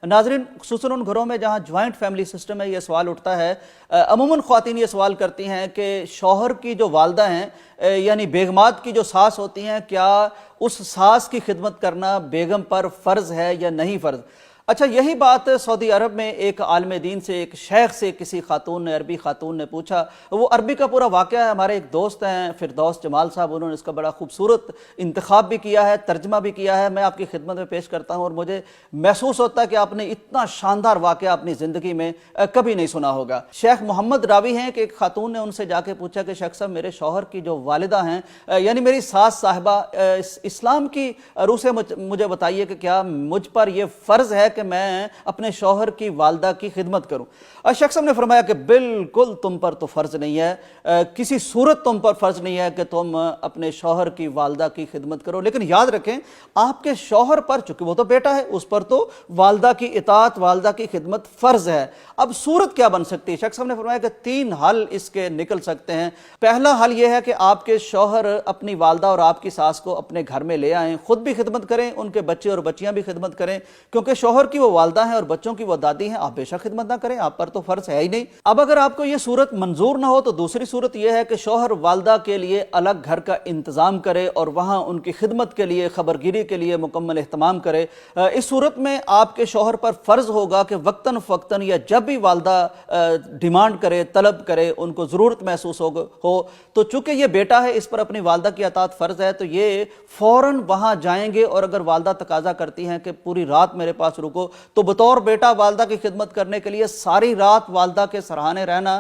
नाज़रीन, खुसूसन उन घरों में जहाँ ज्वाइंट फैमिली सिस्टम है, ये सवाल उठता है। अमूमन ख़वातीन ये सवाल करती हैं कि शौहर की जो वालदा हैं यानी बेगमात की जो सास होती हैं, क्या उस सास की खिदमत करना बेगम पर फ़र्ज़ है या नहीं फ़र्ज़। अच्छा, यही बात सऊदी अरब में एक आलिम दीन से, एक शेख से किसी खातून ने, अरबी खातून ने पूछा। वो अरबी का पूरा वाक़या है, हमारे एक दोस्त हैं फिरदौस जमाल साहब, उन्होंने इसका बड़ा खूबसूरत इंतखाब भी किया है, तर्जमा भी किया है। मैं आपकी खिदमत में पेश करता हूँ और मुझे महसूस होता है कि आपने इतना शानदार वाक़या अपनी ज़िंदगी में कभी नहीं सुना होगा। शेख मोहम्मद रावी हैं कि एक खातून ने उनसे जाके पूछा कि शेख साहब, मेरे शौहर की जो वालिदा हैं यानी मेरी सास साहिबा, इस्लाम की रूह से मुझे बताइए कि क्या मुझ पर यह फ़र्ज़ है कि मैं अपने शौहर की वालदा की खिदमत करूं। शख्स ने फरमाया कि बिल्कुल तुम पर तो फ़र्ज़ नहीं है, किसी सूरत तुम पर फ़र्ज़ नहीं है कि तुम अपने शौहर की वालदा की खिदमत करो। लेकिन याद रखें, आपके शौहर पर, चूंकि वो तो बेटा है, उस पर तो वालदा की इताअत, वालदा की खिदमत फ़र्ज़ है। अब सूरत क्या बन सकती है? शख्स ने फरमाया कि 3 हल इसके निकल सकते हैं। पहला हल यह है कि आपके शौहर अपनी वालदा और आपकी सास को अपने घर में ले आएँ, खुद भी खिदमत करें, उनके बच्चे और बच्चियाँ भी खिदमत करें, क्योंकि शौहर की वो वालदा हैं और बच्चों की वो दादी हैं। आप बेशक खिदमत ना करें, आप पर तो फ़र्ज़ है ही नहीं। अब अगर आपको ये सूरत मंजूर ना हो तो दूसरी सूरत यह है कि शौहर वालदा के लिए अलग घर का इंतज़ाम करे और वहाँ उनकी खिदमत के लिए, खबरगिरी के लिए मुकम्मल एहतमाम करे। इस सूरत में आपके शौहर पर फ़र्ज़ होगा कि वक्तन फ़क्तन या जब भी वालदा डिमांड करे, तलब करे, उनको ज़रूरत महसूस हो तो चूँकि ये बेटा है, इस पर अपनी वालदा की अताअत फ़र्ज़ है, तो ये फ़ौरन वहाँ जाएंगे और अगर वालदा तकाजा करती हैं कि पूरी रात मेरे पास रुको, तो बतौर बेटा वालदा की खिदमत करने के लिए सारी रात वालदा के सराहने रहना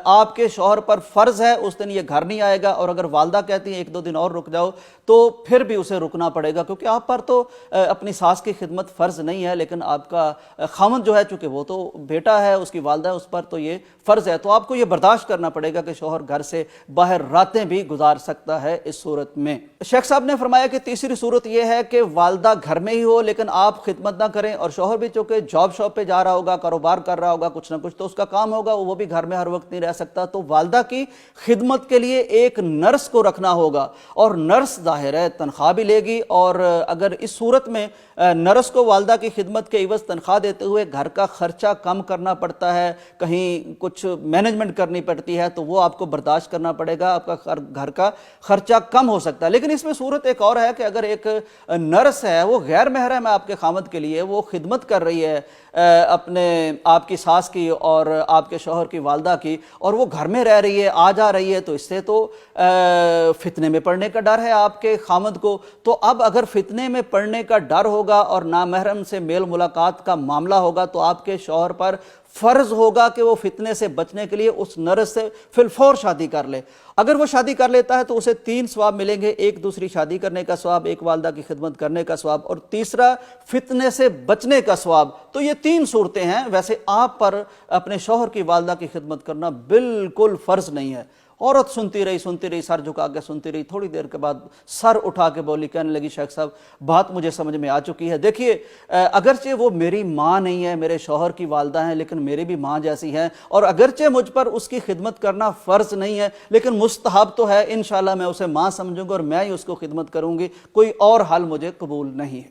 आपके शौहर पर फ़र्ज़ है। उस दिन ये घर नहीं आएगा और अगर वालदा कहती है 1-2 दिन और रुक जाओ, तो फिर भी उसे रुकना पड़ेगा, क्योंकि आप पर तो अपनी सास की खिदमत फ़र्ज़ नहीं है, लेकिन आपका खामन जो है, चूँकि वो तो बेटा है, उसकी वालदा है, उस पर तो ये फ़र्ज़ है। तो आपको ये बर्दाश्त करना पड़ेगा कि शौहर घर से बाहर रातें भी गुजार सकता है। इस सूरत में शेख साहब ने फरमाया कि तीसरी सूरत यह है कि वालदा घर में ही हो लेकिन आप खिदमत ना करें, और शौहर भी चूँकि जॉब शॉप पे जा रहा होगा, कारोबार कर रहा होगा, कुछ ना कुछ तो उसका काम होगा, वो भी घर में हर वक्त नहीं रह सकता, तो वालदा की खिदमत के लिए एक नर्स को रखना होगा और नर्स जाहिर है तनख्वाह भी लेगी। और अगर इस सूरत में नर्स को वालदा की खिदमत के इवज़ तनख्वाह देते हुए घर का खर्चा कम करना पड़ता है, कहीं कुछ मैनेजमेंट करनी पड़ती है, तो वो आपको बर्दाश्त करना पड़ेगा, आपका घर का खर्चा कम हो सकता है। लेकिन इसमें सूरत एक और है कि अगर एक नर्स है, वो गैर महरम है आपके खामद के लिए, वो खिदमत कर रही है अपने आपकी सास की और आपके शौहर की वालदा की, और वो घर में रह रही है, आ जा रही है, तो इससे तो फितने में पड़ने का डर है आपके खामद को। तो अब अगर फितने में पड़ने का डर होगा और नामहरम से मेल मुलाकात का मामला होगा, तो आपके शौहर पर फ़र्ज़ होगा कि वो फितने से बचने के लिए उस नर्स से फिलफौर शादी कर ले। अगर वो शादी कर लेता है तो उसे 3 सवाब मिलेंगे, एक दूसरी शादी करने का सवाब, एक वालदा की खिदमत करने का सवाब, और तीसरा फितने से बचने का सवाब। तो ये 3 सूरतें हैं। वैसे आप पर अपने शौहर की वालदा की खिदमत करना बिल्कुल फ़र्ज़ नहीं है। औरत सुनती रही, सर झुका के सुनती रही, थोड़ी देर के बाद सर उठा के बोली, कहने लगी, शेख साहब बात मुझे समझ में आ चुकी है। देखिए, अगरचे वो मेरी माँ नहीं है, मेरे शौहर की वालदा हैं, लेकिन मेरी भी माँ जैसी हैं, और अगरचे मुझ पर उसकी खिदमत करना फ़र्ज़ नहीं है, लेकिन मुस्तहब तो है। इंशाअल्लाह मैं उसे माँ समझूंगा और मैं ही उसको खिदमत करूँगी, कोई और हल मुझे कबूल नहीं है।